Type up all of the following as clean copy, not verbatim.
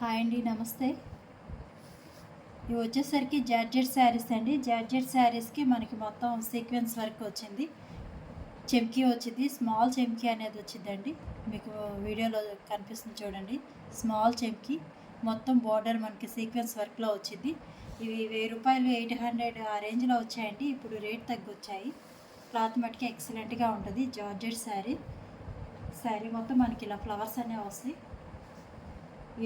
Hi అండి, నమస్తే. ఇవి వచ్చేసరికి జార్జెట్ శారీస్ అండి. జార్జెట్ శారీస్కి మనకి మొత్తం సీక్వెన్స్ వర్క్ వచ్చింది. చెమ్కీ వచ్చింది, స్మాల్ చెమ్కీ అనేది వచ్చిందండి. మీకు వీడియోలో కనిపిస్తుంది చూడండి. స్మాల్ చెమ్కీ మొత్తం బార్డర్ మనకి సీక్వెన్స్ వర్క్లో వచ్చింది. ఇవి ₹1000, 800 ఆ రేంజ్లో వచ్చాయండి. ఇప్పుడు రేట్ తగ్గొచ్చాయి. క్లాత్ మట్టుకి ఎక్సలెంట్గా ఉంటుంది. జార్జెట్ శారీ మొత్తం మనకి ఇలా ఫ్లవర్స్ అనేవి వస్తాయి.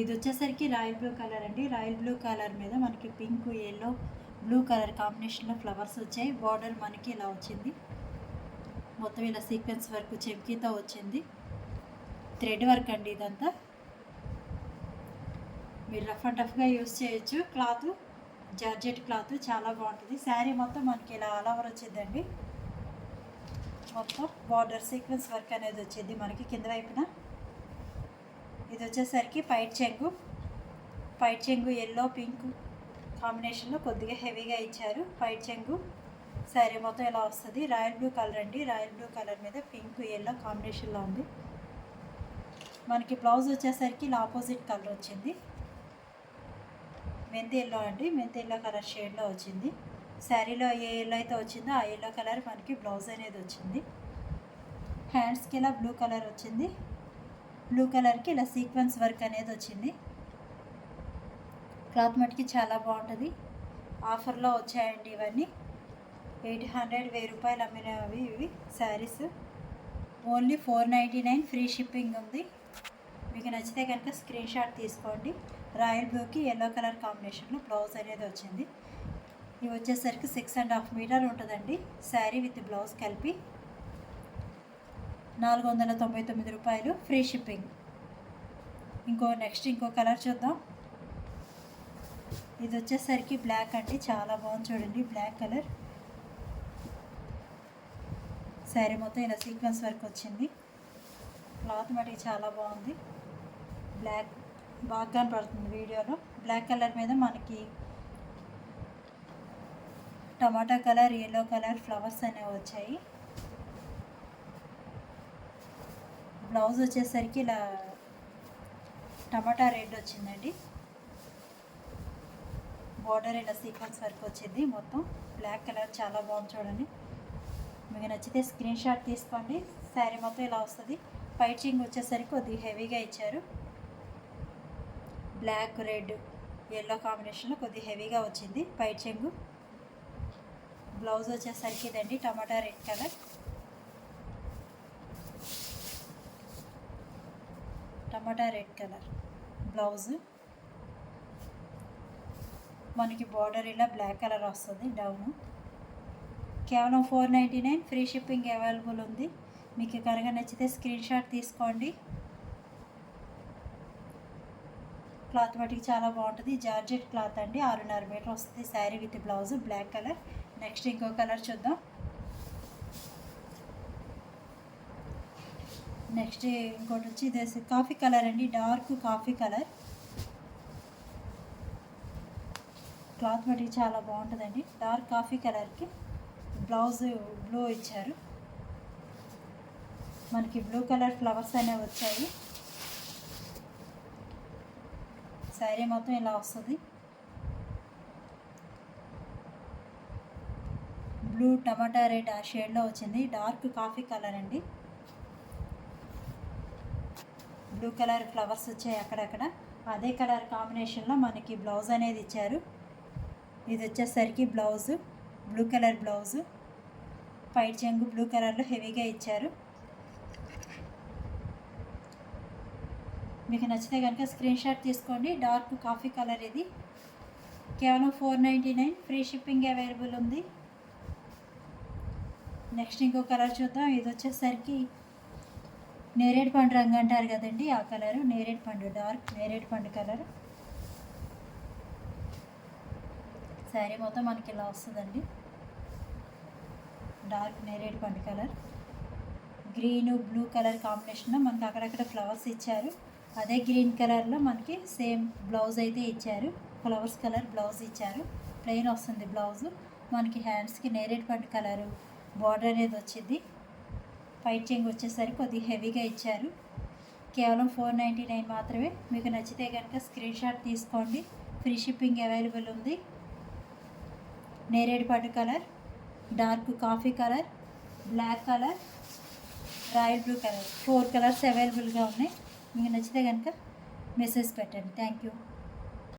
ఇది వచ్చేసరికి రాయల్ బ్లూ కలర్ అండి. రాయల్ బ్లూ కలర్ మీద మనకి పింక్, ఎల్లో, బ్లూ కలర్ కాంబినేషన్లో ఫ్లవర్స్ వచ్చాయి. బార్డర్ మనకి ఇలా వచ్చింది. మొత్తం ఇలా సీక్వెన్స్ వర్క్ చెమ్కీతో వచ్చింది. థ్రెడ్ వర్క్ అండి ఇదంతా. మీరు రఫ్ అండ్ టఫ్గా యూస్ చేయొచ్చు. క్లాత్ జార్జెట్ క్లాత్ చాలా బాగుంటుంది. శారీ మొత్తం మనకి ఇలా ఆల్ ఓవర్ వచ్చిందండి. మొత్తం బార్డర్ సీక్వెన్స్ వర్క్ అనేది వచ్చింది మనకి కింద వైపున. ఇది వచ్చేసరికి పైట్ చెంగు ఎల్లో పింక్ కాంబినేషన్లో కొద్దిగా హెవీగా ఇచ్చారు. పైట్ చెంగు శారీ మొత్తం ఇలా వస్తుంది. రాయల్ బ్లూ కలర్ అండి. రాయల్ బ్లూ కలర్ మీద పింక్ ఎల్లో కాంబినేషన్లో ఉంది. మనకి బ్లౌజ్ వచ్చేసరికి ఇలా ఆపోజిట్ కలర్ వచ్చింది. మెంతి ఎల్లో అండి. మెంతి ఎల్లో కలర్ షేడ్లో వచ్చింది. శారీలో ఏ ఎల్లో అయితే వచ్చిందో ఆ ఎల్లో కలర్ మనకి బ్లౌజ్ అనేది వచ్చింది. హ్యాండ్స్కి ఇలా బ్లూ కలర్ వచ్చింది. బ్లూ కలర్కి ఇలా సీక్వెన్స్ వర్క్ అనేది వచ్చింది. క్లాత్ మట్టుకి చాలా బాగుంటుంది. ఆఫర్లో వచ్చాయండి ఇవన్నీ. 800, ₹1000 అమ్మినవి ఇవి శారీస్. ఓన్లీ $499 ఫ్రీ షిప్పింగ్ ఉంది. మీకు నచ్చితే కనుక స్క్రీన్ షాట్ తీసుకోండి. రాయల్ బ్లూకి ఎల్లో కలర్ కాంబినేషన్లో బ్లౌజ్ అనేది వచ్చింది. ఇవి వచ్చేసరికి 6.5 మీటర్ ఉంటుందండి. శారీ విత్ బ్లౌజ్ కలిపి ₹499 ఫ్రీ షిప్పింగ్. ఇంకో కలర్ చూద్దాం. ఇది వచ్చేసరికి బ్లాక్ అండి. చాలా బాగుంది చూడండి. బ్లాక్ కలర్ శారీ మొత్తం ఇలా సీక్వెన్స్ వర్క్ వచ్చింది. క్లాత్ మటుకు చాలా బాగుంది. బ్లాక్ బాగా కనపడుతుంది వీడియోలో. బ్లాక్ కలర్ మీద మనకి టమాటా కలర్, ఎల్లో కలర్ ఫ్లవర్స్ అనేవి వచ్చాయి. బ్లౌజ్ వచ్చేసరికి ఇలా టమాటా రెడ్ వచ్చిందండి. బార్డర్ ఇలా సీక్వెన్స్ వర్క్ వచ్చింది. మొత్తం బ్లాక్ కలర్ చాలా బాగుంది చూడండి. మీకు నచ్చితే స్క్రీన్ షాట్ తీసుకోండి. శారీ మొత్తం ఇలా వస్తుంది. పైచింగ్ వచ్చేసరికి కొద్దిగా హెవీగా ఇచ్చారు. బ్లాక్, రెడ్, ఎల్లో కాంబినేషన్లో కొద్దిగా హెవీగా వచ్చింది పైచింగ్. బ్లౌజ్ వచ్చేసరికి ఇదండి టమాటా రెడ్ కలర్. టమాటా రెడ్ కలర్ బ్లౌజ్. మనకి బార్డర్ ఇలా బ్లాక్ కలర్ వస్తుంది డౌన్. కేవలం $499 ఫ్రీ షిప్పింగ్ అవైలబుల్ ఉంది. మీకు కనుక నచ్చితే స్క్రీన్ షాట్ తీసుకోండి. క్లాత్ మటుకు చాలా బాగుంటుంది. జార్జెట్ క్లాత్ అండి. 6.5 మీటర్ వస్తుంది sari with blouse black colour. Next ఇంకో కలర్ చూద్దాం. నెక్స్ట్ ఇంకోటి వచ్చి ఇది కాఫీ కలర్ అండి. Dark coffee colour. క్లాత్ మటుకు చాలా బాగుంటుందండి. డార్క్ కాఫీ కలర్కి బ్లౌజ్ బ్లూ ఇచ్చారు. మనకి బ్లూ కలర్ ఫ్లవర్స్ అనేవి వచ్చాయి. శారీ మొత్తం ఇలా వస్తుంది. బ్లూ, టమాటా రెడ్ ఆ షేడ్లో వచ్చింది. డార్క్ కాఫీ కలర్ అండి. బ్లూ కలర్ ఫ్లవర్స్ వచ్చాయి అక్కడక్కడ. అదే కలర్ కాంబినేషన్లో మనకి బ్లౌజ్ అనేది ఇచ్చారు. ఇది వచ్చేసరికి బ్లౌజ్ బ్లూ కలర్ బ్లౌజ్. పైట్ చెంగు బ్లూ కలర్లో హెవీగా ఇచ్చారు. మీకు నచ్చితే కనుక స్క్రీన్ షాట్ తీసుకోండి. డార్క్ కాఫీ కలర్ ఇది. కేవలం $499 ఫ్రీ షిప్పింగ్ అవైలబుల్ ఉంది. నెక్స్ట్ ఇంకో కలర్ చూద్దాం. ఇది వచ్చేసరికి నేరేడు పండు రంగు అంటారు కదండి, ఆ కలరు. నేరేడు పండు, డార్క్ నేరేడు పండు కలర్. శారీ మొత్తం మనకి ఇలా వస్తుందండి. డార్క్ నేరేడు పండు కలర్. గ్రీన్, బ్లూ కలర్ కాంబినేషన్లో మనకి అక్కడక్కడ ఫ్లవర్స్ ఇచ్చారు. అదే గ్రీన్ కలర్లో మనకి సేమ్ బ్లౌజ్ అయితే ఇచ్చారు. ఫ్లవర్స్ కలర్ బ్లౌజ్ ఇచ్చారు. ప్లెయిన్ వస్తుంది బ్లౌజు. మనకి హ్యాండ్స్కి నేరేడు పండు కలరు బార్డర్ అనేది వచ్చింది. పైట్ చెంగు వచ్చేసరికి కొద్దిగా హెవీగా ఇచ్చారు. కేవలం 499 మాత్రమే. మీకు నచ్చితే కనుక స్క్రీన్ షాట్ తీసుకోండి. ఫ్రీ షిప్పింగ్ అవైలబుల్ ఉంది. నేరేడు పట్టు colour, dark coffee colour, black colour, royal blue colour, 4 colours అవైలబుల్గా ఉన్నాయి. మీకు నచ్చితే కనుక మెసేజ్ పెట్టండి. Thank you.